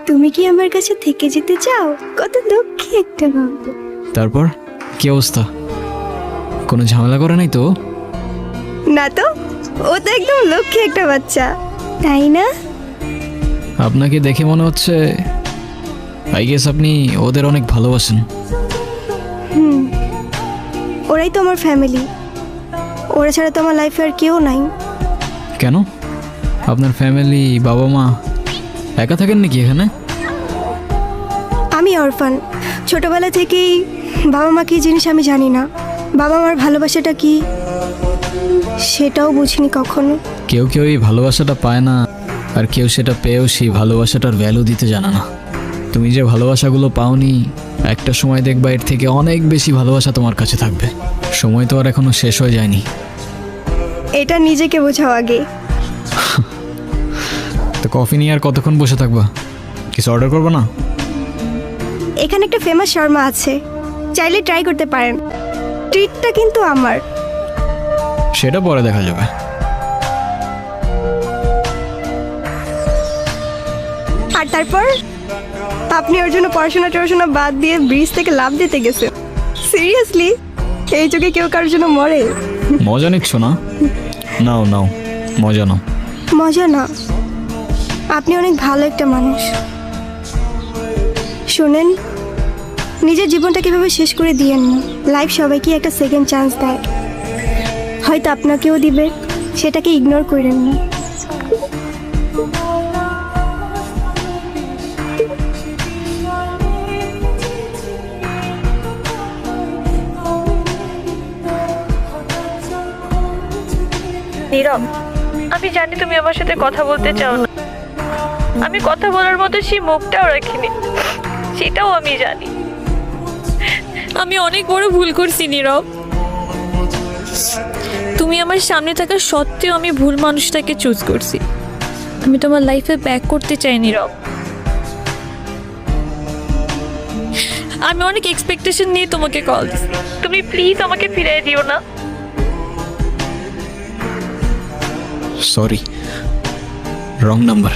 তুমি কি আমার কাছে থেকে যেতে চাও? কত দুঃখী একটা গল্প। তারপর কি অবস্থা? কোনো ঝামেলা করে নাই তো? না তো, ও তো একদম লক্ষ্মী একটা বাচ্চা, তাই না? আপনাকে দেখে মনে হচ্ছে আই গেস আপনি ওদের অনেক ভালোবাসেন। ওরাই তো আমার ফ্যামিলি, ওরা ছাড়া তো আমার লাইফে আর কেউ নাই। কেন? আপনার ফ্যামিলি, বাবা মা একা থাকেন নাকি এখানে? আমি অরফান, ছোটবেলা থেকেই বাবা মা কি জিনিস আমি জানি না। বাবা মার ভালোবাসাটা কি সেটাও বুঝিনি কখনো। কেউ কেউ এই ভালোবাসাটা পায় না, আর কেউ সেটা পেয়েও সেই ভালোবাসাটার ভ্যালু দিতে জানে না। তুমি যে ভালোবাসাগুলো পাওনি, একটা সময় দেখবা এর থেকে অনেক বেশি ভালোবাসা তোমার কাছে থাকবে। সময় তো আর এখনো শেষ হয়ে যায়নি। এটা নিজেকে বোঝাও আগে। তো কফি নিয়ে আর কতক্ষণ বসে থাকবা? কিছু অর্ডার করবো না? এখানে একটা ফেমাস শর্মা আছে, চাইলে ট্রাই করতে পারেন। ট্রিটটা কিন্তু আমার। সেটা পরে দেখা যাবে। আর তারপর আপনি ওর জন্য পড়াশোনা বাদ দিয়ে ব্রিজ থেকে লাফ দিতে গেছেন। সিরিয়াসলি, এই যুগে কেউ কারোর জন্য মরে? মজা নিচ্ছ না? নাও নাও, মজা নাও। মজা না, আপনি অনেক ভালো একটা মানুষ। শোনেন, নিজের জীবনটা কিভাবে শেষ করে দিয়েন না। লাইফ সবাইকে একটা সেকেন্ড চান্স দেয়, হয়তো আপনাকেও দিবে, সেটাকে ইগনোর করেন না। নীরব, আমি জানি তুমি আমার সাথে কথা বলতে চাও না। আমি কথা বলার মতো সেই মুখটাও রাখিনি, সেটাও আমি জানি। আমি অনেক বড় ভুল করছি নীরব। তুমি আমার সামনে থাকা সত্ত্বেও আমি ভুল মানুষটাকে চুজ করছি। আমি তোমার লাইফে ব্যাক করতে চাই নীরব। আমি অনেক এক্সপেকটেশন নিয়ে তোমাকে কল দিছি। তুমি প্লিজ আমাকে ফিরিয়ে দিও না। Sorry, wrong number.